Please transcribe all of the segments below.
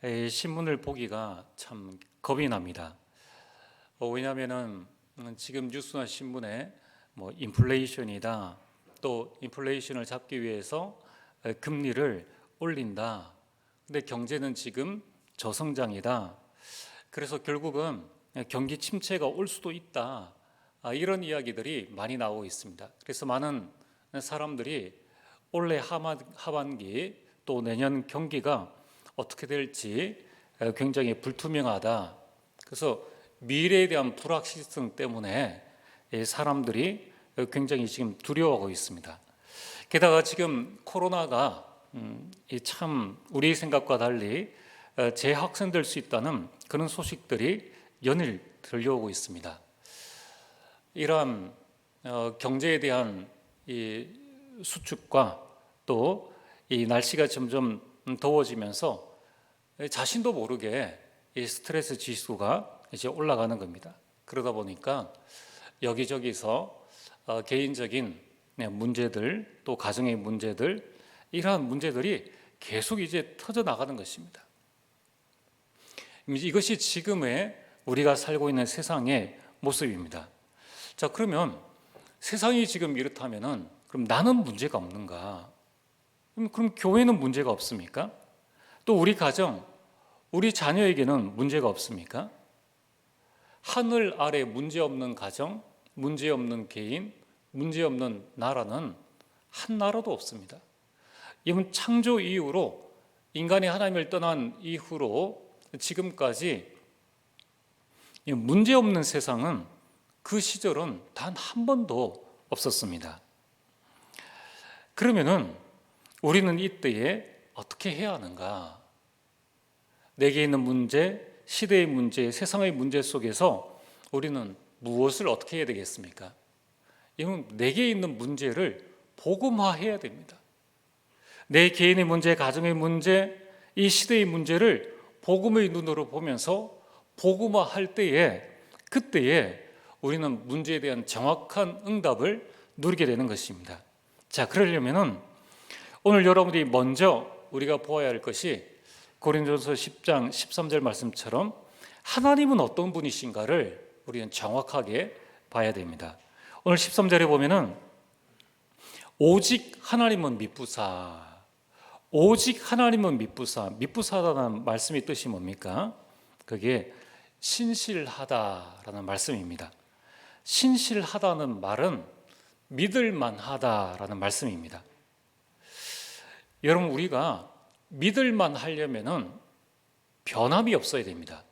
신문을 보기가 참 겁이 납니다. 왜냐하면은 지금 뉴스나 신문에 뭐 인플레이션이다, 또 인플레이션을 잡기 위해서 금리를 올린다. 근데 경제는 지금 저성장이다. 그래서 결국은 경기 침체가 올 수도 있다. 이런 이야기들이 많이 나오고 있습니다. 그래서 많은 사람들이 올해 하반기 또 내년 경기가 어떻게 될지 굉장히 불투명하다. 그래서 미래에 대한 불확실성 때문에 사람들이 굉장히 지금 두려워하고 있습니다. 게다가 지금 코로나가 참 우리 생각과 달리 재확산될 수 있다는 그런 소식들이 연일 들려오고 있습니다. 이러한 경제에 대한 이 수축과 또 이 날씨가 점점 더워지면서 자신도 모르게 이 스트레스 지수가 이제 올라가는 겁니다. 그러다 보니까 여기저기서 개인적인 문제들, 또 가정의 문제들, 이러한 문제들이 계속 이제 터져 나가는 것입니다. 이것이 지금의 우리가 살고 있는 세상의 모습입니다. 자, 그러면 세상이 지금 이렇다면은 그럼 나는 문제가 없는가? 그럼 교회는 문제가 없습니까? 또 우리 가정, 우리 자녀에게는 문제가 없습니까? 하늘 아래 문제없는 가정, 문제없는 개인, 문제없는 나라는 한 나라도 없습니다. 이건 창조 이후로 인간이 하나님을 떠난 이후로 지금까지 문제없는 세상은 그 시절은 단 한 번도 없었습니다. 그러면은 우리는 이때에 어떻게 해야 하는가? 내게 있는 문제, 시대의 문제, 세상의 문제 속에서 우리는 무엇을 어떻게 해야 되겠습니까? 이건 내게 있는 문제를 복음화해야 됩니다. 내 개인의 문제, 가정의 문제, 이 시대의 문제를 복음의 눈으로 보면서 복음화할 때에 그때에 우리는 문제에 대한 정확한 응답을 누리게 되는 것입니다. 자, 그러려면은 오늘 여러분들이 먼저 우리가 보아야 할 것이 고린도전서 10장 13절 말씀처럼 하나님은 어떤 분이신가를 우리는 정확하게 봐야 됩니다. 오늘 13절에 보면은 오직 하나님은 미쁘사, 오직 하나님은 미쁘사, 미쁘사라는 말씀의 뜻이 뭡니까? 그게 신실하다라는 말씀입니다. 신실하다는 말은 믿을만하다라는 말씀입니다. 여러분, 우리가 믿을만 하려면은 변함이 없어야 됩니다.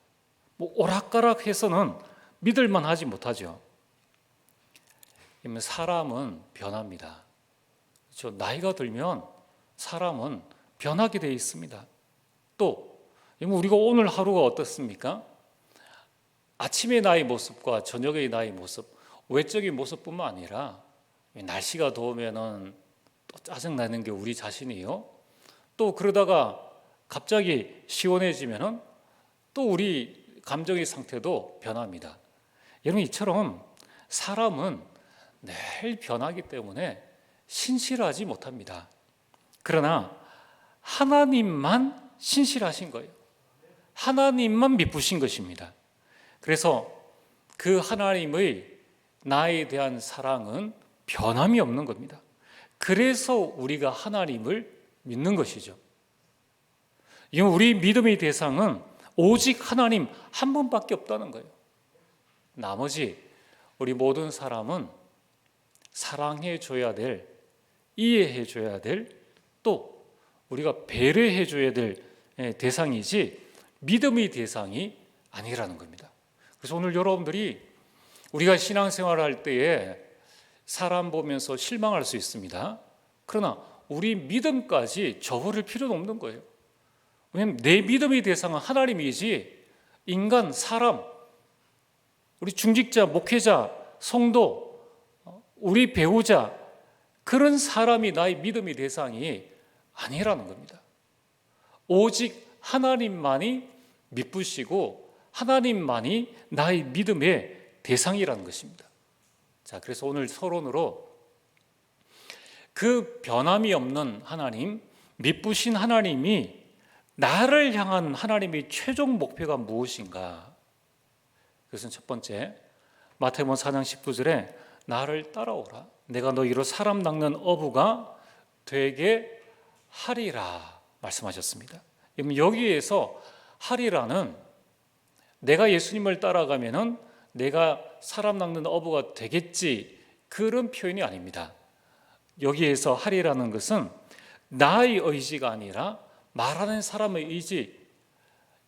뭐 오락가락해서는 믿을만 하지 못하죠. 사람은 변합니다. 그렇죠? 나이가 들면 사람은 변하게 되어 있습니다. 또 우리가 오늘 하루가 어떻습니까? 아침의 나의 모습과 저녁의 나의 모습, 외적인 모습뿐만 아니라 날씨가 더우면은 또 짜증나는 게 우리 자신이요. 또 그러다가 갑자기 시원해지면은 또 우리 감정의 상태도 변합니다. 여러분, 이처럼 사람은 늘 변하기 때문에 신실하지 못합니다. 그러나 하나님만 신실하신 거예요. 하나님만 미쁘신 것입니다. 그래서 그 하나님의 나에 대한 사랑은 변함이 없는 겁니다. 그래서 우리가 하나님을 믿는 것이죠. 우리 믿음의 대상은 오직 하나님 한 분밖에 없다는 거예요. 나머지 우리 모든 사람은 사랑해 줘야 될, 이해해 줘야 될, 또 우리가 배려해 줘야 될 대상이지 믿음의 대상이 아니라는 겁니다. 그래서 오늘 여러분들이 우리가 신앙생활을 할 때에 사람 보면서 실망할 수 있습니다. 그러나 우리 믿음까지 저버릴 필요는 없는 거예요. 왜냐하면 내 믿음의 대상은 하나님이지 인간, 사람, 우리 중직자, 목회자, 성도, 우리 배우자, 그런 사람이 나의 믿음의 대상이 아니라는 겁니다. 오직 하나님만이 미쁘시고 하나님만이 나의 믿음의 대상이라는 것입니다. 자, 그래서 오늘 서론으로 그 변함이 없는 하나님, 미쁘신 하나님이 나를 향한 하나님의 최종 목표가 무엇인가? 그것은 첫 번째, 마태복음 4장 19절에 나를 따라오라. 내가 너희로 사람 낚는 어부가 되게 하리라 말씀하셨습니다. 여기에서 하리라는 내가 예수님을 따라가면은 내가 사람 낚는 어부가 되겠지, 그런 표현이 아닙니다. 여기에서 하리라는 것은 나의 의지가 아니라 말하는 사람의 의지,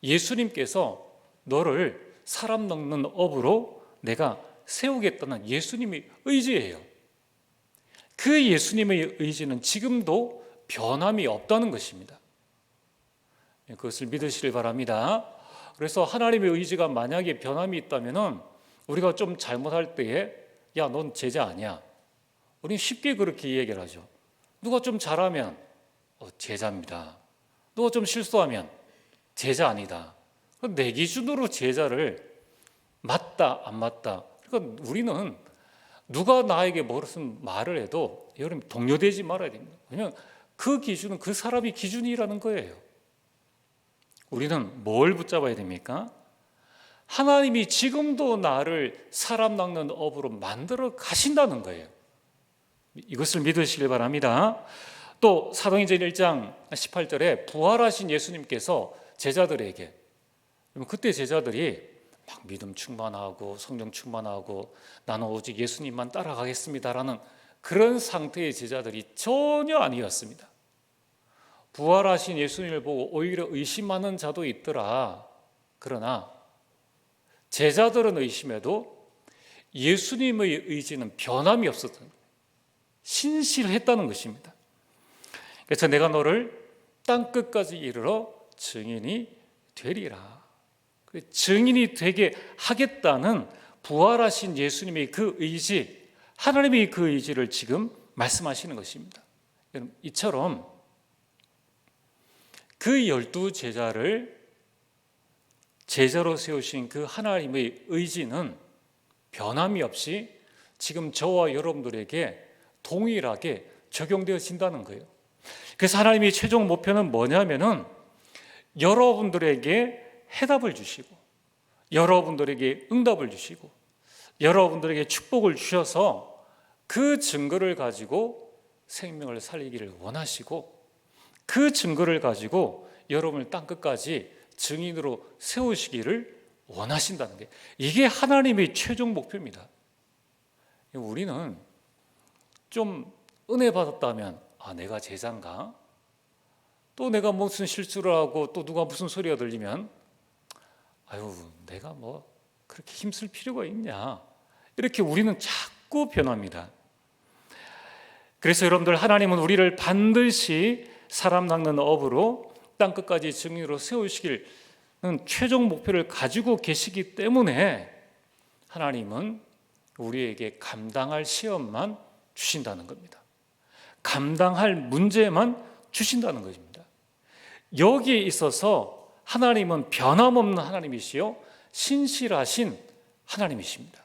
예수님께서 너를 사람 낚는 어부로 내가 세우겠다는 예수님의 의지예요. 그 예수님의 의지는 지금도 변함이 없다는 것입니다. 그것을 믿으시길 바랍니다. 그래서 하나님의 의지가 만약에 변함이 있다면 우리가 좀 잘못할 때에 야, 넌 제자 아니야, 우리는 쉽게 그렇게 얘기를 하죠. 누가 좀 잘하면 제자입니다. 누가 좀 실수하면 제자 아니다. 내 기준으로 제자를 맞다 안 맞다, 그러니까 우리는 누가 나에게 무슨 말을 해도 여러분 동요되지 말아야 됩니다. 왜냐하면 그 기준은 그 사람이 기준이라는 거예요. 우리는 뭘 붙잡아야 됩니까? 하나님이 지금도 나를 사람 낚는 업으로 만들어 가신다는 거예요. 이것을 믿으시길 바랍니다. 또 사도행전 1장 18절에 부활하신 예수님께서 제자들에게, 그때 제자들이 막 믿음 충만하고 성령 충만하고 나는 오직 예수님만 따라가겠습니다라는 그런 상태의 제자들이 전혀 아니었습니다. 부활하신 예수님을 보고 오히려 의심하는 자도 있더라. 그러나 제자들은 의심해도 예수님의 의지는 변함이 없었던 거예요. 신실했다는 것입니다. 그래서 내가 너를 땅끝까지 이르러 증인이 되리라. 증인이 되게 하겠다는 부활하신 예수님의 그 의지, 하나님의 그 의지를 지금 말씀하시는 것입니다. 이처럼 그 12제자를 제자로 세우신 그 하나님의 의지는 변함이 없이 지금 저와 여러분들에게 동일하게 적용되어진다는 거예요. 그래서 하나님의 최종 목표는 뭐냐면은 여러분들에게 해답을 주시고 여러분들에게 응답을 주시고 여러분들에게 축복을 주셔서 그 증거를 가지고 생명을 살리기를 원하시고 그 증거를 가지고 여러분을 땅끝까지 증인으로 세우시기를 원하신다는 게, 이게 하나님의 최종 목표입니다. 우리는 좀 은혜 받았다면 내가 제자인가? 또 내가 무슨 실수를 하고 또 누가 무슨 소리가 들리면 내가 뭐 그렇게 힘쓸 필요가 있냐, 이렇게 우리는 자꾸 변합니다. 그래서 여러분들, 하나님은 우리를 반드시 사람 낚는 업으로 땅끝까지 증인으로 세우시기를 최종 목표를 가지고 계시기 때문에 하나님은 우리에게 감당할 시험만 주신다는 겁니다. 감당할 문제만 주신다는 것입니다. 여기에 있어서 하나님은 변함없는 하나님이시요 신실하신 하나님이십니다.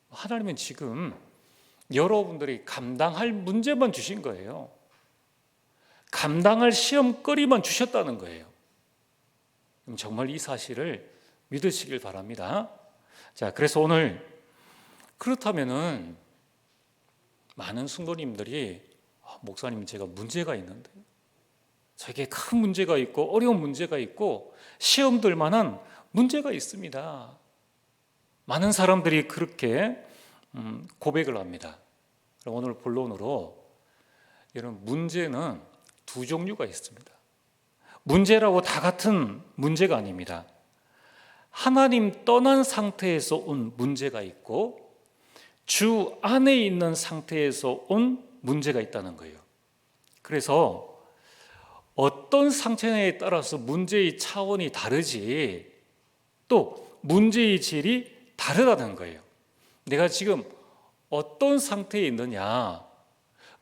하나님은 지금 여러분들이 감당할 문제만 주신 거예요. 감당할 시험거리만 주셨다는 거예요. 정말 이 사실을 믿으시길 바랍니다. 자, 그래서 오늘 그렇다면은 많은 성도님들이 목사님, 제가 문제가 있는데, 저에게 큰 문제가 있고 어려운 문제가 있고 시험들 만한 문제가 있습니다. 많은 사람들이 그렇게 고백을 합니다. 그럼 오늘 본론으로, 여러분, 문제는 두 종류가 있습니다. 문제라고 다 같은 문제가 아닙니다. 하나님 떠난 상태에서 온 문제가 있고 주 안에 있는 상태에서 온 문제가 있다는 거예요. 그래서 어떤 상태에 따라서 문제의 차원이 다르지, 또 문제의 질이 다르다는 거예요. 내가 지금 어떤 상태에 있느냐,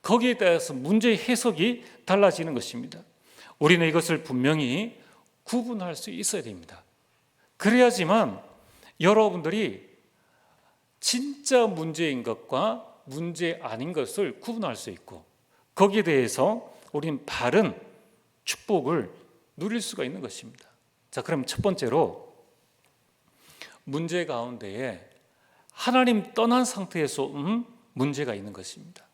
거기에 따라서 문제의 해석이 달라지는 것입니다. 우리는 이것을 분명히 구분할 수 있어야 됩니다. 그래야지만 여러분들이 진짜 문제인 것과 문제 아닌 것을 구분할 수 있고, 거기에 대해서 우리는 바른 축복을 누릴 수가 있는 것입니다. 자, 그럼 첫 번째로 문제 가운데에 하나님 떠난 상태에서 온 문제가 있는 것입니다.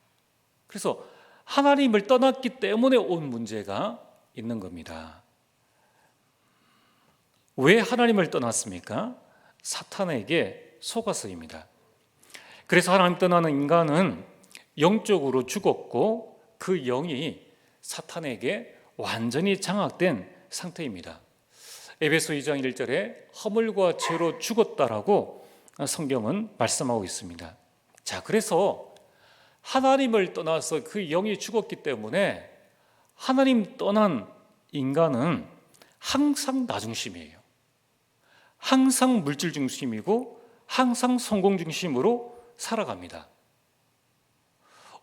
그래서 하나님을 떠났기 때문에 온 문제가 있는 겁니다. 왜 하나님을 떠났습니까? 사탄에게 속아서입니다. 그래서 하나님 떠나는 인간은 영적으로 죽었고 그 영이 사탄에게 완전히 장악된 상태입니다. 에베소 2장 1절에 허물과 죄로 죽었다라고 성경은 말씀하고 있습니다. 자, 그래서 하나님을 떠나서 그 영이 죽었기 때문에 하나님 떠난 인간은 항상 나 중심이에요. 항상 물질 중심이고 항상 성공 중심으로 살아갑니다.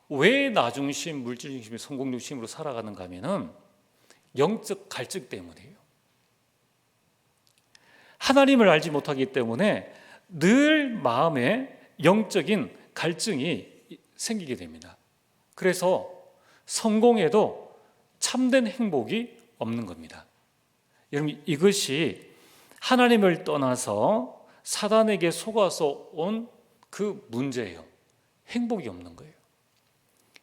왜 나 중심, 물질 중심, 성공 중심으로 살아가는가 하면은 영적 갈증 때문이에요. 하나님을 알지 못하기 때문에 늘 마음에 영적인 갈증이 생기게 됩니다. 그래서 성공에도 참된 행복이 없는 겁니다. 여러분, 이것이 하나님을 떠나서 사단에게 속아서 온 그 문제예요. 행복이 없는 거예요.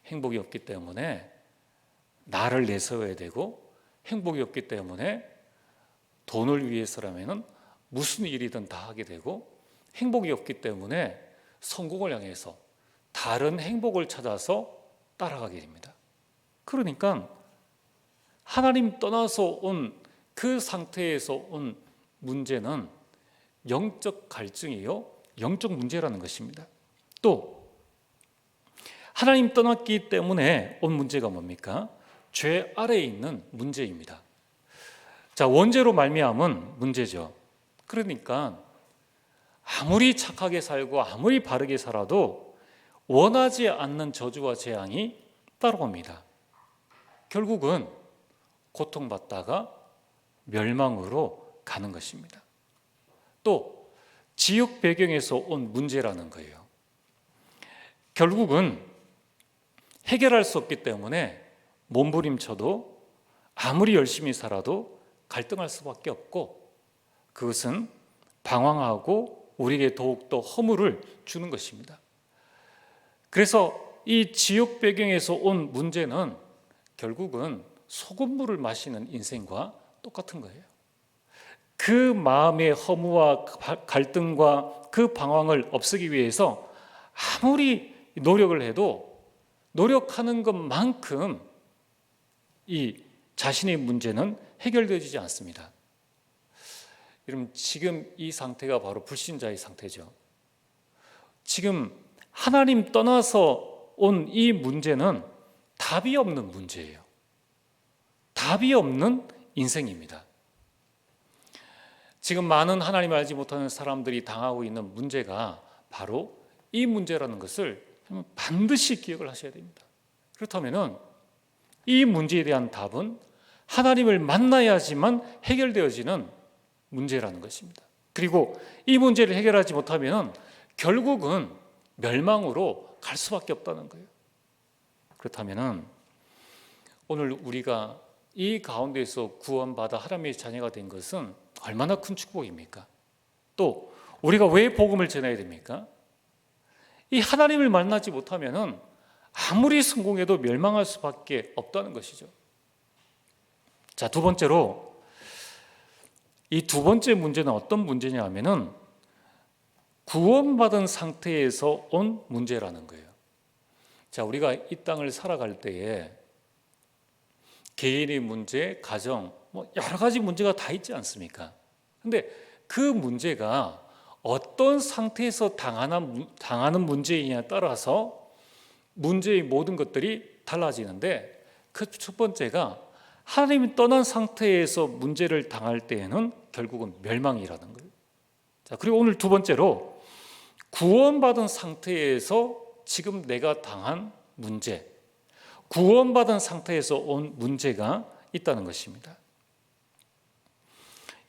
행복이 없기 때문에 나를 내세워야 되고, 행복이 없기 때문에 돈을 위해서라면 무슨 일이든 다 하게 되고, 행복이 없기 때문에 성공을 향해서 다른 행복을 찾아서 따라가게 됩니다. 그러니까 하나님 떠나서 온 그 상태에서 온 문제는 영적 갈증이요, 영적 문제라는 것입니다. 또 하나님 떠났기 때문에 온 문제가 뭡니까? 죄 아래에 있는 문제입니다. 자, 원죄로 말미암은 문제죠. 그러니까 아무리 착하게 살고 아무리 바르게 살아도 원하지 않는 저주와 재앙이 따라옵니다. 결국은 고통받다가 멸망으로 가는 것입니다. 또 지역 배경에서 온 문제라는 거예요. 결국은 해결할 수 없기 때문에 몸부림쳐도 아무리 열심히 살아도 갈등할 수밖에 없고, 그것은 방황하고 우리에게 더욱더 허물을 주는 것입니다. 그래서 이 지역 배경에서 온 문제는 결국은 소금물을 마시는 인생과 똑같은 거예요. 그 마음의 허무와 갈등과 그 방황을 없애기 위해서 아무리 노력을 해도 노력하는 것만큼 이 자신의 문제는 해결되지 않습니다. 여러분, 지금 이 상태가 바로 불신자의 상태죠. 지금 하나님 떠나서 온 이 문제는 답이 없는 문제예요. 답이 없는 인생입니다. 지금 많은 하나님을 알지 못하는 사람들이 당하고 있는 문제가 바로 이 문제라는 것을 반드시 기억을 하셔야 됩니다. 그렇다면 이 문제에 대한 답은 하나님을 만나야지만 해결되어지는 문제라는 것입니다. 그리고 이 문제를 해결하지 못하면 결국은 멸망으로 갈 수밖에 없다는 거예요. 그렇다면 오늘 우리가 이 가운데서 구원받아 하나님의 자녀가 된 것은 얼마나 큰 축복입니까? 또 우리가 왜 복음을 전해야 됩니까? 이 하나님을 만나지 못하면 아무리 성공해도 멸망할 수밖에 없다는 것이죠. 자, 두 번째로, 이 두 번째 문제는 어떤 문제냐 하면은 구원받은 상태에서 온 문제라는 거예요. 자, 우리가 이 땅을 살아갈 때에 개인의 문제, 가정, 여러 가지 문제가 다 있지 않습니까? 근데 그 문제가 어떤 상태에서 당하는 문제이냐에 따라서 문제의 모든 것들이 달라지는데, 그 첫 번째가 하나님이 떠난 상태에서 문제를 당할 때에는 결국은 멸망이라는 거예요. 자, 그리고 오늘 두 번째로 구원받은 상태에서 지금 내가 당한 문제, 구원받은 상태에서 온 문제가 있다는 것입니다.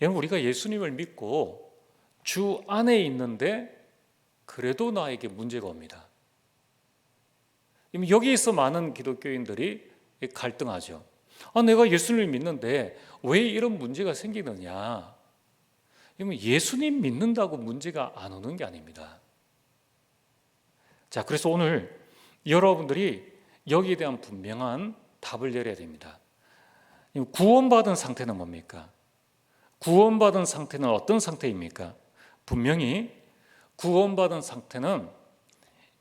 여러분, 우리가 예수님을 믿고 주 안에 있는데 그래도 나에게 문제가 옵니다. 여기에서 많은 기독교인들이 갈등하죠. 내가 예수님을 믿는데 왜 이런 문제가 생기느냐? 이러면 예수님 믿는다고 문제가 안 오는 게 아닙니다. 자, 그래서 오늘 여러분들이 여기에 대한 분명한 답을 내려야 됩니다. 구원받은 상태는 뭡니까? 구원받은 상태는 어떤 상태입니까? 분명히 구원받은 상태는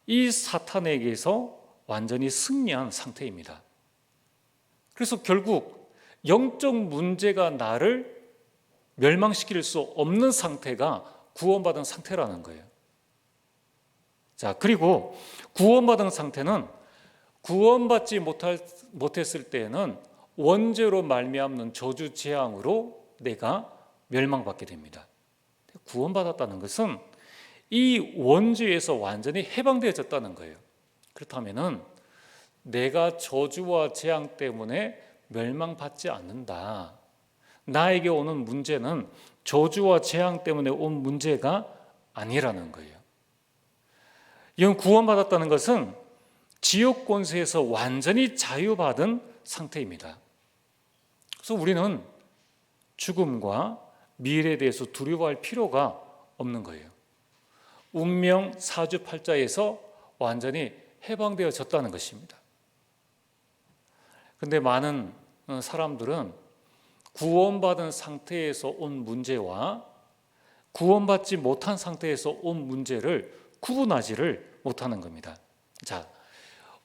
이 사탄에게서 완전히 승리한 상태입니다. 그래서 결국 영적 문제가 나를 멸망시킬 수 없는 상태가 구원받은 상태라는 거예요. 자, 그리고 구원받은 상태는 구원받지 못했을 때에는 원죄로 말미암는 저주 재앙으로 내가 멸망받게 됩니다. 구원받았다는 것은 이 원죄에서 완전히 해방되어졌다는 거예요. 그렇다면은 내가 저주와 재앙 때문에 멸망받지 않는다. 나에게 오는 문제는 저주와 재앙 때문에 온 문제가 아니라는 거예요. 이건 구원받았다는 것은 지옥 권세에서 완전히 자유받은 상태입니다. 그래서 우리는 죽음과 미래에 대해서 두려워할 필요가 없는 거예요. 운명 사주팔자에서 완전히 해방되어졌다는 것입니다. 그런데 많은 사람들은 구원받은 상태에서 온 문제와 구원받지 못한 상태에서 온 문제를 구분하지를 못하는 겁니다. 자,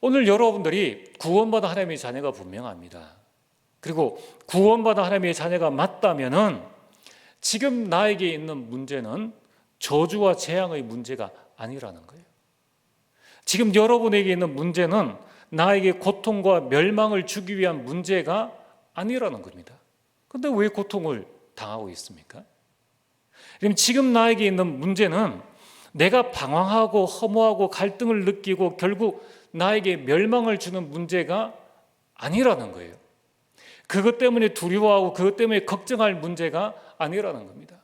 오늘 여러분들이 구원받은 하나님의 자녀가 분명합니다. 그리고 구원받은 하나님의 자녀가 맞다면은 지금 나에게 있는 문제는 저주와 재앙의 문제가 아니라는 거예요. 지금 여러분에게 있는 문제는 나에게 고통과 멸망을 주기 위한 문제가 아니라는 겁니다. 그런데 왜 고통을 당하고 있습니까? 그럼 지금 나에게 있는 문제는 내가 방황하고 허무하고 갈등을 느끼고 결국 나에게 멸망을 주는 문제가 아니라는 거예요. 그것 때문에 두려워하고 그것 때문에 걱정할 문제가 아니라는 겁니다.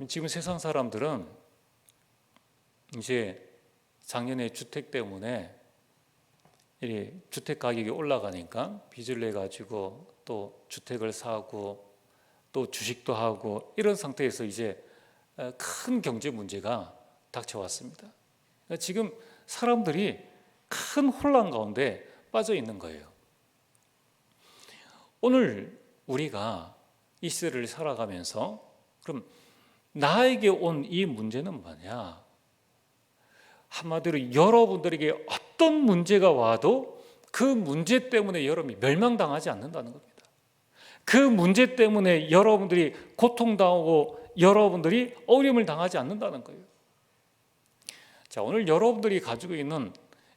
지금 세상 사람들은 이제 작년에 주택 때문에 주택 가격이 올라가니까 빚을 내 가지고 또 주택을 사고 또 주식도 하고 이런 상태에서 이제 큰 경제 문제가 닥쳐왔습니다. 지금 사람들이 큰 혼란 가운데 빠져 있는 거예요. 오늘 우리가 이 시대를 살아가면서 그럼 나에게 온 이 문제는 뭐냐? 한마디로 여러분들에게 어떤 문제가 와도 그 문제 때문에 여러분이 멸망당하지 않는다는 겁니다. 그 문제 때문에 여러분들이 고통당하고 여러분들이 어려움을 당하지 않는다는 거예요. 자, 오늘 여러분들이 가지고 있는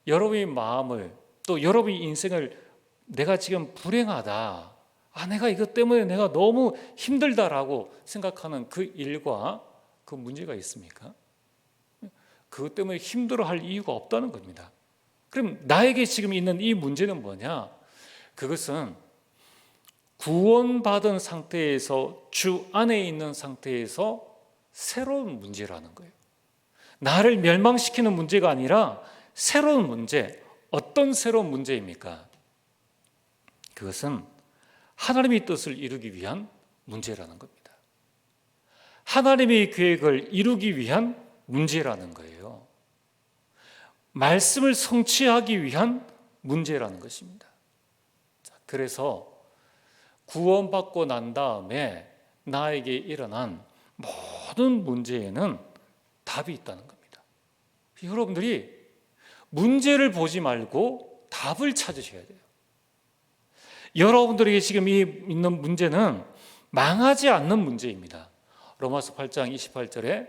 여러분의 마음을 또 여러분의 인생을 내가 지금 불행하다, 내가 이것 때문에 내가 너무 힘들다라고 생각하는 그 일과 그 문제가 있습니까? 그것 때문에 힘들어할 이유가 없다는 겁니다. 그럼 나에게 지금 있는 이 문제는 뭐냐? 그것은 구원받은 상태에서 주 안에 있는 상태에서 새로운 문제라는 거예요. 나를 멸망시키는 문제가 아니라 새로운 문제. 어떤 새로운 문제입니까? 그것은 하나님의 뜻을 이루기 위한 문제라는 겁니다. 하나님의 계획을 이루기 위한 문제라는 거예요. 말씀을 성취하기 위한 문제라는 것입니다. 그래서 구원받고 난 다음에 나에게 일어난 모든 문제에는 답이 있다는 겁니다. 여러분들이 문제를 보지 말고 답을 찾으셔야 돼요. 여러분들에게 지금 있는 문제는 망하지 않는 문제입니다. 로마서 8장 28절에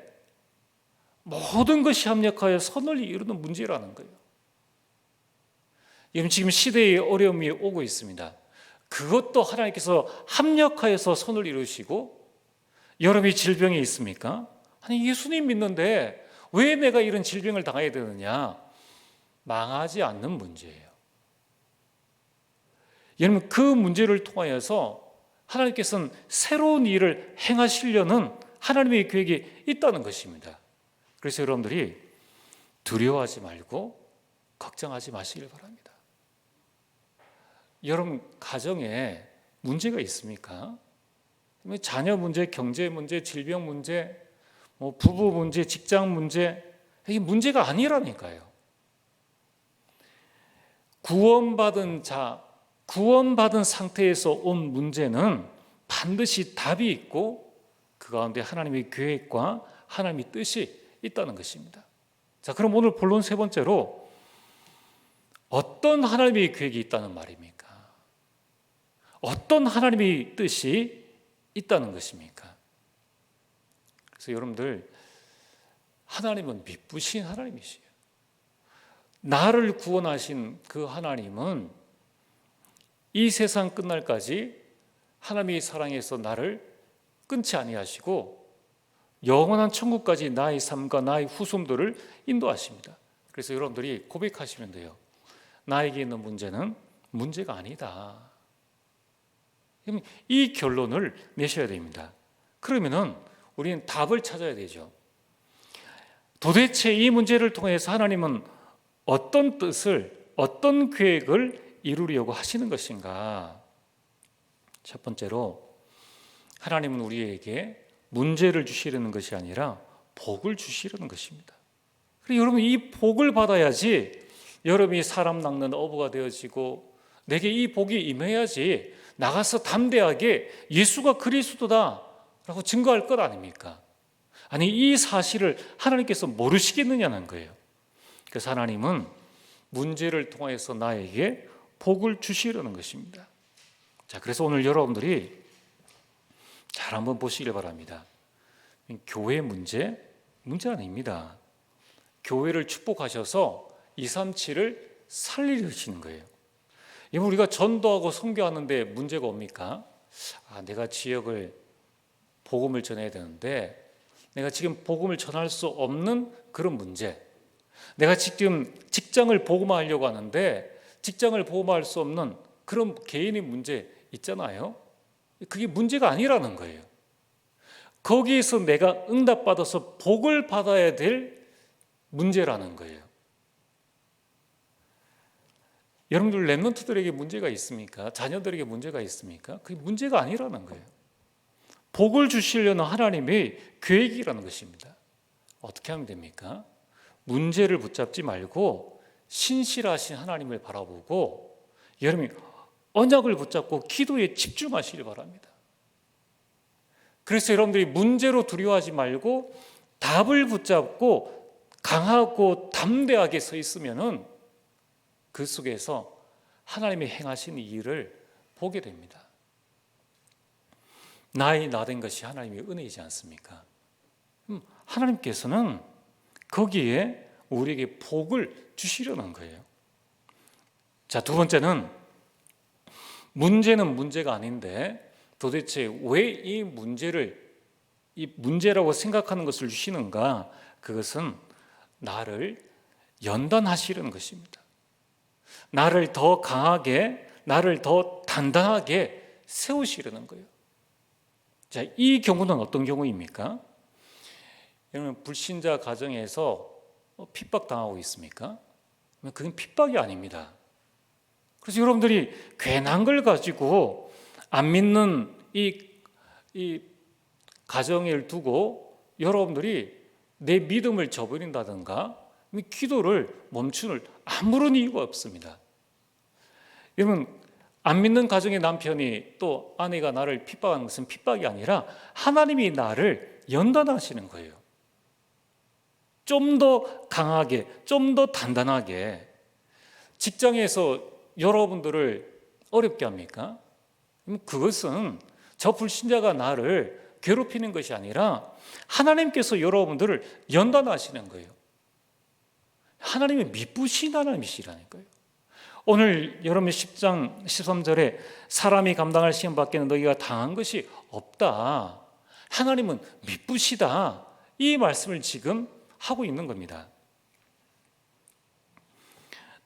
모든 것이 합력하여 선을 이루는 문제라는 거예요. 여러분 지금 시대의 어려움이 오고 있습니다. 그것도 하나님께서 합력하여서 선을 이루시고 여러분이 질병이 있습니까? 아니 예수님 믿는데 왜 내가 이런 질병을 당해야 되느냐? 망하지 않는 문제예요. 여러분 그 문제를 통하여서 하나님께서는 새로운 일을 행하시려는 하나님의 계획이 있다는 것입니다. 그래서 여러분들이 두려워하지 말고 걱정하지 마시길 바랍니다. 여러분 가정에 문제가 있습니까? 자녀 문제, 경제 문제, 질병 문제, 부부 문제, 직장 문제, 이게 문제가 아니라니까요. 구원받은 자, 구원받은 상태에서 온 문제는 반드시 답이 있고 그 가운데 하나님의 계획과 하나님의 뜻이 있다는 것입니다. 자, 그럼 오늘 본론 세 번째로 어떤 하나님의 계획이 있다는 말입니까? 어떤 하나님의 뜻이 있다는 것입니까? 그래서 여러분들, 하나님은 미쁘신 하나님이시에요. 나를 구원하신 그 하나님은 이 세상 끝날까지 하나님의 사랑에서 나를 끊지 아니하시고 영원한 천국까지 나의 삶과 나의 후손들을 인도하십니다. 그래서 여러분들이 고백하시면 돼요. 나에게 있는 문제는 문제가 아니다. 이 결론을 내셔야 됩니다. 그러면은 우리는 답을 찾아야 되죠. 도대체 이 문제를 통해서 하나님은 어떤 뜻을, 어떤 계획을 이루려고 하시는 것인가? 첫 번째로, 하나님은 우리에게 문제를 주시려는 것이 아니라 복을 주시려는 것입니다. 그리고 여러분, 이 복을 받아야지 여러분이 사람 낚는 어부가 되어지고 내게 이 복이 임해야지 나가서 담대하게 예수가 그리스도다 라고 증거할 것 아닙니까? 아니, 이 사실을 하나님께서 모르시겠느냐는 거예요. 그래서 하나님은 문제를 통해서 나에게 복을 주시려는 것입니다. 자, 그래서 오늘 여러분들이 잘 한번 보시길 바랍니다. 교회 문제 아닙니다. 교회를 축복하셔서 237을 살리시는 거예요. 우리가 전도하고 선교하는데 문제가 옵니까? 내가 지역을 복음을 전해야 되는데 내가 지금 복음을 전할 수 없는 그런 문제, 내가 지금 직장을 복음화하려고 하는데 직장을 복음화할 수 없는 그런 개인의 문제 있잖아요. 그게 문제가 아니라는 거예요. 거기에서 내가 응답받아서 복을 받아야 될 문제라는 거예요. 여러분들 렘넌트들에게 문제가 있습니까? 자녀들에게 문제가 있습니까? 그게 문제가 아니라는 거예요. 복을 주시려는 하나님의 계획이라는 것입니다. 어떻게 하면 됩니까? 문제를 붙잡지 말고 신실하신 하나님을 바라보고 여러분이 언약을 붙잡고 기도에 집중하시기 바랍니다. 그래서 여러분들이 문제로 두려워하지 말고 답을 붙잡고 강하고 담대하게 서 있으면은 그 속에서 하나님이 행하신 일을 보게 됩니다. 나의 나된 것이 하나님의 은혜이지 않습니까? 하나님께서는 거기에 우리에게 복을 주시려는 거예요. 자, 두 번째는 문제는 문제가 아닌데 도대체 왜 이 문제라고 생각하는 것을 주시는가? 그것은 나를 연단하시려는 것입니다. 나를 더 강하게, 나를 더 단단하게 세우시려는 거예요. 자, 이 경우는 어떤 경우입니까? 여러분, 불신자 가정에서 핍박당하고 있습니까? 그건 핍박이 아닙니다. 그래서 여러분들이 괜한 걸 가지고 안 믿는 이 가정을 두고 여러분들이 내 믿음을 저버린다든가 기도를 멈추는 아무런 이유가 없습니다. 여러분, 안 믿는 가정의 남편이 또 아내가 나를 핍박하는 것은 핍박이 아니라 하나님이 나를 연단하시는 거예요. 좀 더 강하게, 좀 더 단단하게. 직장에서 여러분들을 어렵게 합니까? 그것은 저 불신자가 나를 괴롭히는 것이 아니라 하나님께서 여러분들을 연단하시는 거예요. 하나님이 미쁘신 하나님이시라니까요. 오늘 여러분 10장 13절에 사람이 감당할 시험 밖에는 너희가 당한 것이 없다. 하나님은 미쁘시다. 이 말씀을 지금 하고 있는 겁니다.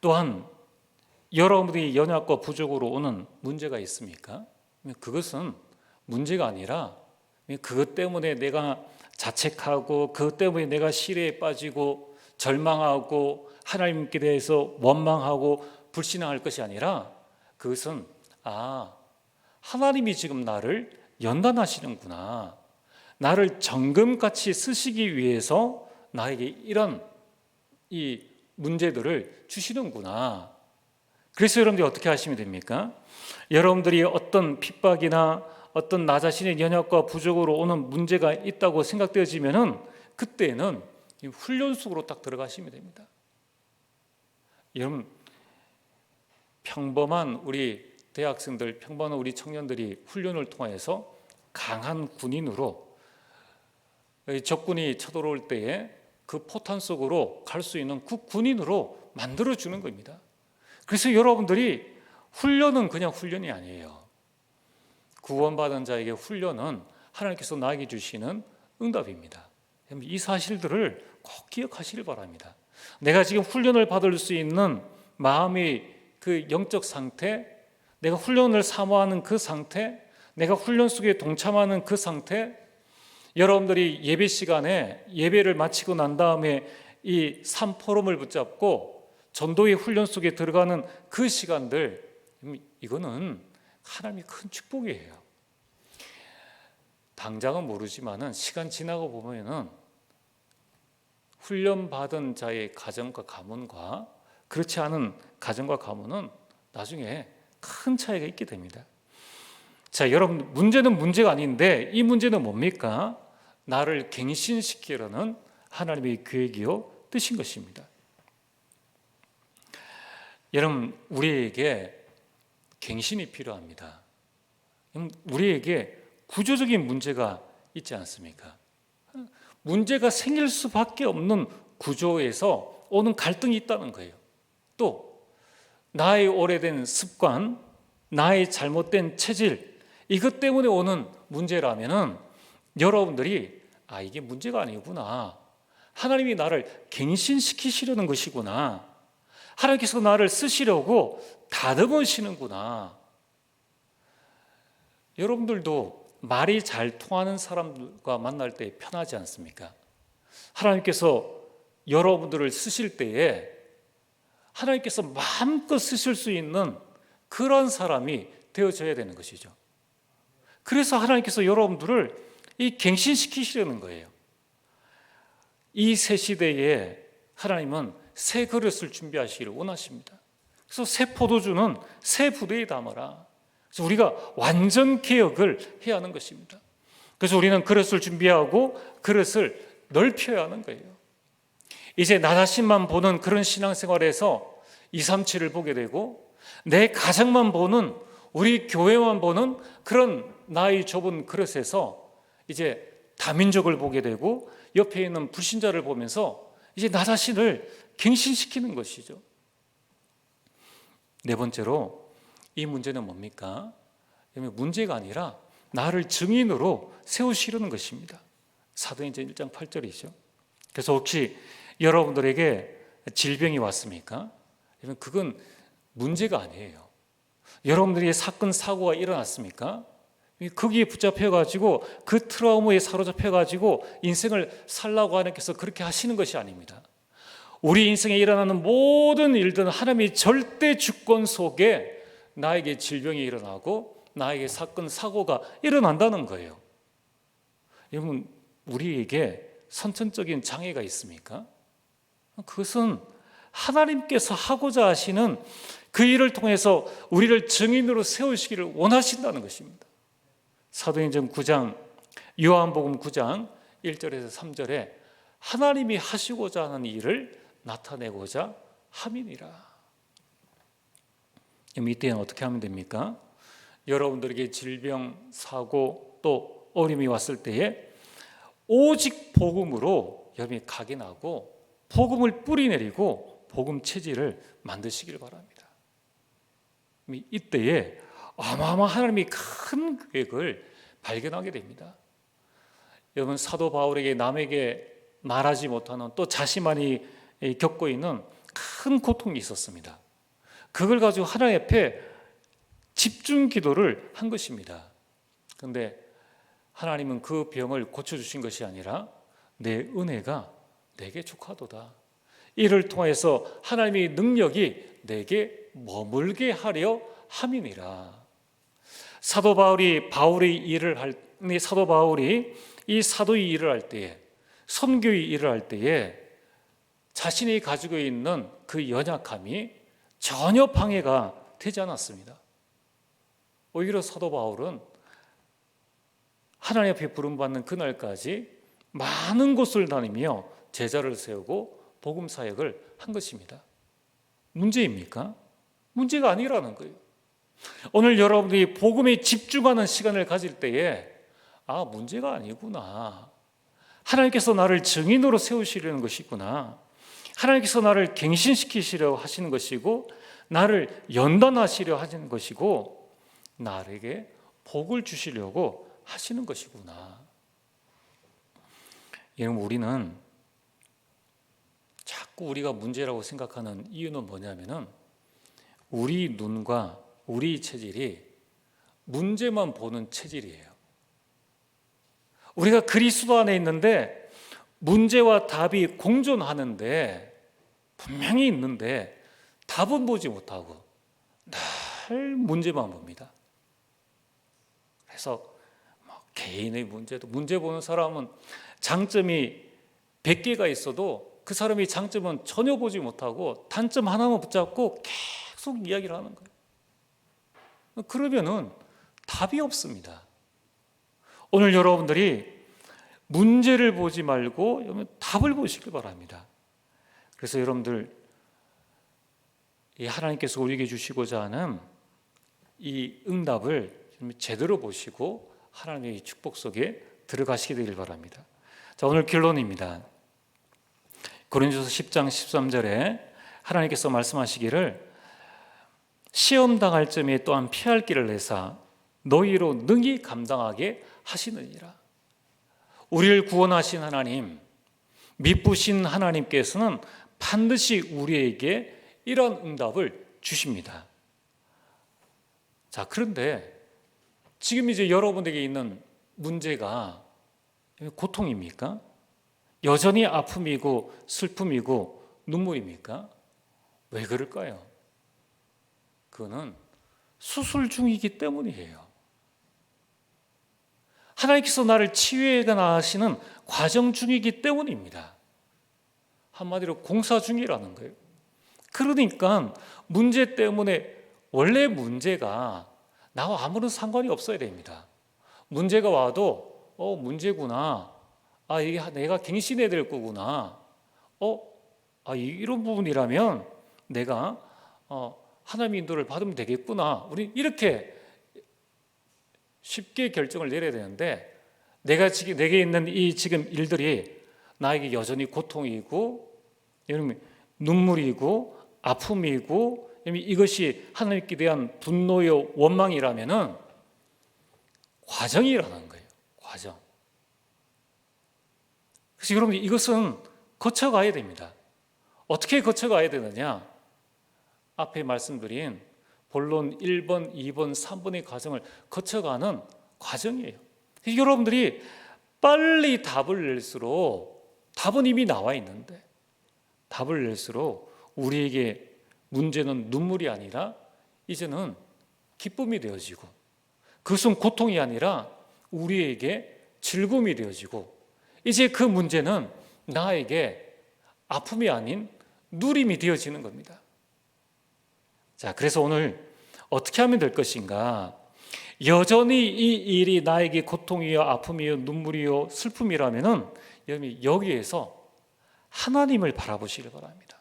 또한 여러분들이 연약과 부족으로 오는 문제가 있습니까? 그것은 문제가 아니라 그것 때문에 내가 자책하고 그것 때문에 내가 시래에 빠지고 절망하고 하나님께 대해서 원망하고 불신앙할 것이 아니라 그것은 하나님이 지금 나를 연단하시는구나. 나를 정금같이 쓰시기 위해서 나에게 이런 이 문제들을 주시는구나. 그래서 여러분들이 어떻게 하시면 됩니까? 여러분들이 어떤 핍박이나 어떤 나 자신의 연약과 부족으로 오는 문제가 있다고 생각되어지면은 그때는 훈련 속으로 딱 들어가시면 됩니다. 여러분, 평범한 우리 대학생들, 평범한 우리 청년들이 훈련을 통해서 강한 군인으로 적군이 쳐들어올 때에 그 포탄 속으로 갈 수 있는 그 군인으로 만들어주는 겁니다. 그래서 여러분들이 훈련은 그냥 훈련이 아니에요. 구원받은 자에게 훈련은 하나님께서 나에게 주시는 응답입니다. 이 사실들을 꼭 기억하시길 바랍니다. 내가 지금 훈련을 받을 수 있는 마음의 그 영적 상태, 내가 훈련을 사모하는 그 상태, 내가 훈련 속에 동참하는 그 상태, 여러분들이 예배 시간에 예배를 마치고 난 다음에 이 산포럼을 붙잡고 전도의 훈련 속에 들어가는 그 시간들, 이거는 하나님의 큰 축복이에요. 당장은 모르지만은 시간 지나고 보면은 훈련받은 자의 가정과 가문과 그렇지 않은 가정과 가문은 나중에 큰 차이가 있게 됩니다. 자, 여러분, 문제는 문제가 아닌데 이 문제는 뭡니까? 나를 갱신시키려는 하나님의 계획이요 뜻인 것입니다. 여러분, 우리에게 갱신이 필요합니다. 우리에게 구조적인 문제가 있지 않습니까? 문제가 생길 수밖에 없는 구조에서 오는 갈등이 있다는 거예요. 또 나의 오래된 습관, 나의 잘못된 체질, 이것 때문에 오는 문제라면은 여러분들이 이게 문제가 아니구나. 하나님이 나를 갱신시키시려는 것이구나. 하나님께서 나를 쓰시려고 다듬으시는구나. 여러분들도 말이 잘 통하는 사람과 만날 때 편하지 않습니까? 하나님께서 여러분들을 쓰실 때에 하나님께서 마음껏 쓰실 수 있는 그런 사람이 되어져야 되는 것이죠. 그래서 하나님께서 여러분들을 이 갱신시키시려는 거예요. 이 새 시대에 하나님은 새 그릇을 준비하시기를 원하십니다. 그래서 새 포도주는 새 부대에 담아라. 그래서 우리가 완전 개혁을 해야 하는 것입니다. 그래서 우리는 그릇을 준비하고 그릇을 넓혀야 하는 거예요. 이제 나 자신만 보는 그런 신앙생활에서 237을 보게 되고 내 가정만 보는, 우리 교회만 보는 그런 나의 좁은 그릇에서 이제 다민족을 보게 되고 옆에 있는 불신자를 보면서 이제 나 자신을 갱신시키는 것이죠. 네 번째로 이 문제는 뭡니까? 문제가 아니라 나를 증인으로 세우시려는 것입니다. 사도행전 1장 8절이죠. 그래서 혹시 여러분들에게 질병이 왔습니까? 그건 문제가 아니에요. 여러분들이 사건 사고가 일어났습니까? 거기에 붙잡혀가지고 그 트라우마에 사로잡혀가지고 인생을 살라고 하나님께서 그렇게 하시는 것이 아닙니다. 우리 인생에 일어나는 모든 일들은 하나님의 절대 주권 속에 나에게 질병이 일어나고 나에게 사건 사고가 일어난다는 거예요. 여러분, 우리에게 선천적인 장애가 있습니까? 그것은 하나님께서 하고자 하시는 그 일을 통해서 우리를 증인으로 세우시기를 원하신다는 것입니다. 사도행전 9장, 요한복음 9장 1절에서 3절에 하나님이 하시고자 하는 일을 나타내고자 함이니라. 이때는 어떻게 하면 됩니까? 여러분들에게 질병, 사고 또 어려움이 왔을 때에 오직 복음으로 여러분이 각인하고 복음을 뿌리내리고 복음 체질을 만드시길 바랍니다. 이때에 어마어마한 하나님이 큰 계획을 발견하게 됩니다. 여러분, 사도 바울에게 남에게 말하지 못하는 또 자신만이 겪고 있는 큰 고통이 있었습니다. 그걸 가지고 하나님 앞에 집중 기도를 한 것입니다. 그런데 하나님은 그 병을 고쳐주신 것이 아니라 내 은혜가 내게 족하도다. 이를 통해서 하나님의 능력이 내게 머물게 하려 함이니라. 사도 바울이 사도 바울이 이 사도의 일을 할 때에, 선교의 일을 할 때에 자신이 가지고 있는 그 연약함이 전혀 방해가 되지 않았습니다. 오히려 사도 바울은 하나님 앞에 부름받는 그날까지 많은 곳을 다니며 제자를 세우고 복음 사역을 한 것입니다. 문제입니까? 문제가 아니라는 거예요. 오늘 여러분들이 복음에 집중하는 시간을 가질 때에 문제가 아니구나. 하나님께서 나를 증인으로 세우시려는 것이구나. 하나님께서 나를 갱신시키시려 하시는 것이고 나를 연단하시려 하시는 것이고 나에게 복을 주시려고 하시는 것이구나. 여러분, 우리는 자꾸 우리가 문제라고 생각하는 이유는 뭐냐면은 우리 눈과 우리 체질이 문제만 보는 체질이에요. 우리가 그리스도 안에 있는데 문제와 답이 공존하는데 분명히 있는데 답은 보지 못하고 늘 문제만 봅니다. 그래서 개인의 문제도, 문제 보는 사람은 장점이 100개가 있어도 그 사람이 장점은 전혀 보지 못하고 단점 하나만 붙잡고 계속 이야기를 하는 거예요. 그러면은 답이 없습니다. 오늘 여러분들이 문제를 보지 말고 답을 보시길 바랍니다. 그래서 여러분들, 이 하나님께서 우리에게 주시고자 하는 이 응답을 제대로 보시고 하나님의 축복 속에 들어가시게 되길 바랍니다. 자, 오늘 결론입니다. 고린도서 10장 13절에 하나님께서 말씀하시기를 시험 당할 점에 또한 피할 길을 내사 너희로 능히 감당하게 하시느니라. 우리를 구원하신 하나님, 미쁘신 하나님께서는 반드시 우리에게 이런 응답을 주십니다. 자, 그런데 지금 이제 여러분에게 있는 문제가 고통입니까? 여전히 아픔이고 슬픔이고 눈물입니까? 왜 그럴까요? 그거는 수술 중이기 때문이에요. 하나님께서 나를 치유해 나가시는 과정 중이기 때문입니다. 한마디로 공사 중이라는 거예요. 그러니까 문제 때문에, 원래 문제가 나와 아무런 상관이 없어야 됩니다. 문제가 와도 문제구나. 이게 내가 갱신해야 될 거구나. 이런 부분이라면 내가 하나님의 인도를 받으면 되겠구나. 우리 이렇게 쉽게 결정을 내려야 되는데, 내게 있는 이 지금 일들이 나에게 여전히 고통이고 눈물이고 아픔이고 이것이 하나님께 대한 분노의 원망이라면은 과정이라는 거예요. 과정. 그래서 여러분, 이것은 거쳐가야 됩니다. 어떻게 거쳐가야 되느냐? 앞에 말씀드린 본론 1번, 2번, 3번의 과정을 거쳐가는 과정이에요. 여러분들이 빨리 답을 낼수록, 답은 이미 나와 있는데 답을 낼수록 우리에게 문제는 눈물이 아니라 이제는 기쁨이 되어지고, 그것은 고통이 아니라 우리에게 즐거움이 되어지고, 이제 그 문제는 나에게 아픔이 아닌 누림이 되어지는 겁니다. 자, 그래서 오늘 어떻게 하면 될 것인가? 여전히 이 일이 나에게 고통이요, 아픔이요, 눈물이요, 슬픔이라면은 여기에서 하나님을 바라보시길 바랍니다.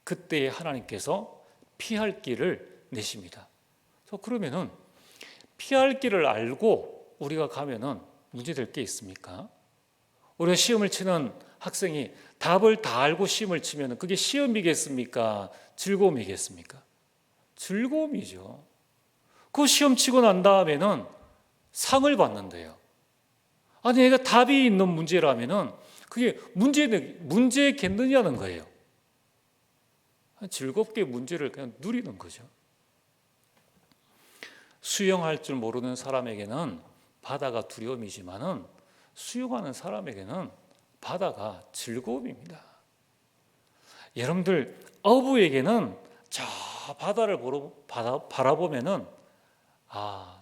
그때 하나님께서 피할 길을 내십니다. 그러면은 피할 길을 알고 우리가 가면은 문제될 게 있습니까? 우리가 시험을 치는 학생이 답을 다 알고 시험을 치면 그게 시험이겠습니까? 즐거움이겠습니까? 즐거움이죠. 그 시험 치고 난 다음에는 상을 받는데요. 얘가 답이 있는 문제라면은 그게 문제겠느냐는 거예요. 즐겁게 문제를 그냥 누리는 거죠. 수영할 줄 모르는 사람에게는 바다가 두려움이지만은 수영하는 사람에게는 바다가 즐거움입니다. 여러분들, 어부에게는 저 바다를 바라보면은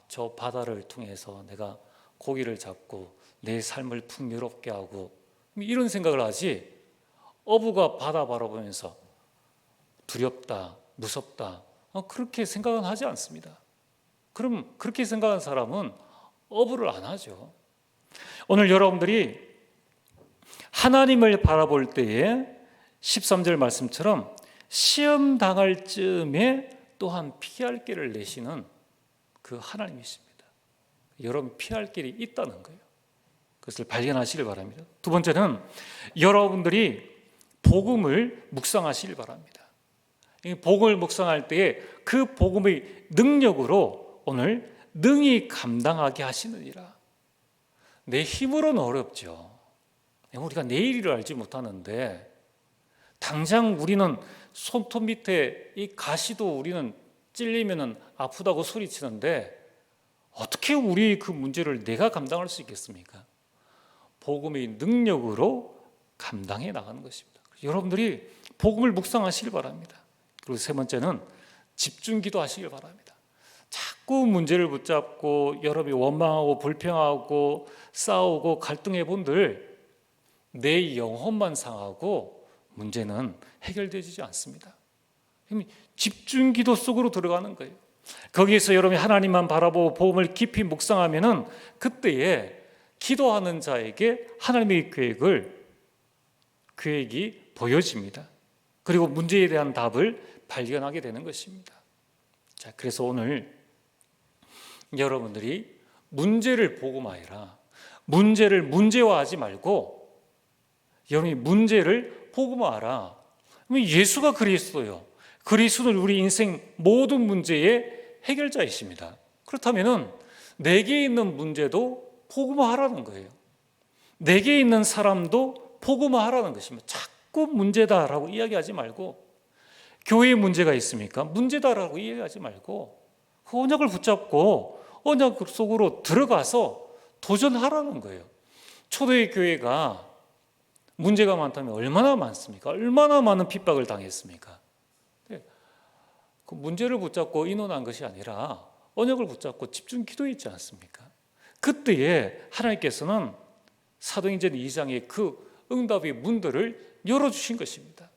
저 바다를 통해서 내가 고기를 잡고 내 삶을 풍요롭게 하고 이런 생각을 하지, 어부가 바다 바라보면서 두렵다, 무섭다 그렇게 생각은 하지 않습니다. 그럼 그렇게 생각하는 사람은 어부를 안 하죠. 오늘 여러분들이 하나님을 바라볼 때에 13절 말씀처럼 시험 당할 즈음에 또한 피할 길을 내시는 그 하나님이십니다. 여러분 피할 길이 있다는 거예요. 그것을 발견하시길 바랍니다. 두 번째는 여러분들이 복음을 묵상하시길 바랍니다. 이 복음을 묵상할 때에 그 복음의 능력으로 오늘 능히 감당하게 하시느니라. 내 힘으로는 어렵죠. 우리가 내일 일을 알지 못하는데 당장 우리는 손톱 밑에 이 가시도 우리는 찔리면 아프다고 소리치는데 어떻게 우리 그 문제를 내가 감당할 수 있겠습니까? 복음의 능력으로 감당해 나가는 것입니다. 여러분들이 복음을 묵상하시길 바랍니다. 그리고 세 번째는 집중기도 하시길 바랍니다. 자꾸 문제를 붙잡고 여러분이 원망하고 불평하고 싸우고 갈등해 본들 내 영혼만 상하고 문제는 해결되지 않습니다. 집중기도 속으로 들어가는 거예요. 거기에서 여러분이 하나님만 바라보고 복음을 깊이 묵상하면은 그때에 기도하는 자에게 하나님의 계획이 보여집니다. 그리고 문제에 대한 답을 발견하게 되는 것입니다. 자, 그래서 오늘 여러분들이 문제를 복음화해라. 문제를 문제화하지 말고 여러분이 문제를 복음화하라. 예수가 그리스도요. 그리스도는 우리 인생 모든 문제의 해결자이십니다. 그렇다면은 내게 있는 문제도 복음화하라는 거예요. 내게 있는 사람도 복음화하라는 것입니다. 자꾸 문제다라고 이야기하지 말고, 교회에 문제가 있습니까? 문제다라고 이야기하지 말고 그 언약을 붙잡고 언약 속으로 들어가서 도전하라는 거예요. 초대의 교회가 문제가 많다면 얼마나 많습니까? 얼마나 많은 핍박을 당했습니까? 그 문제를 붙잡고 인원한 것이 아니라 언약을 붙잡고 집중 기도했지 않습니까? 그때에 하나님께서는 사도행전 2장의 그 응답의 문들을 열어주신 것입니다.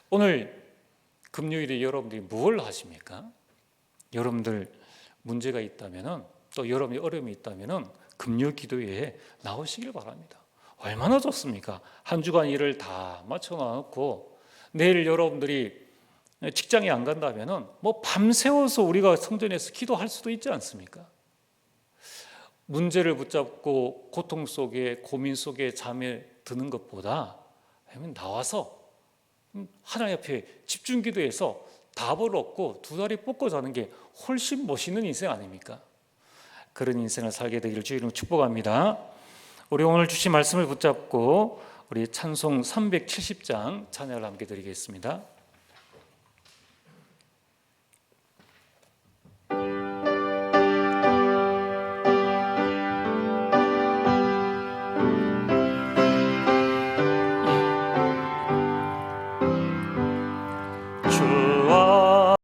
오늘 금요일에 여러분들이 무엇을 하십니까? 여러분들 문제가 있다면, 또 여러분이 어려움이 있다면 금요 기도회에 나오시길 바랍니다. 얼마나 좋습니까? 한 주간 일을 다 맞춰놓고 내일 여러분들이 직장에 안 간다면 밤새워서 우리가 성전에서 기도할 수도 있지 않습니까? 문제를 붙잡고 고통 속에 고민 속에 잠에 드는 것보다 나와서 하나님 앞에 집중 기도해서 답을 얻고 두 다리 뻗고 자는 게 훨씬 멋있는 인생 아닙니까? 그런 인생을 살게 되기를 주의 이름으로 축복합니다. 우리 오늘 주신 말씀을 붙잡고 우리 찬송 370장 찬양을 함께 드리겠습니다.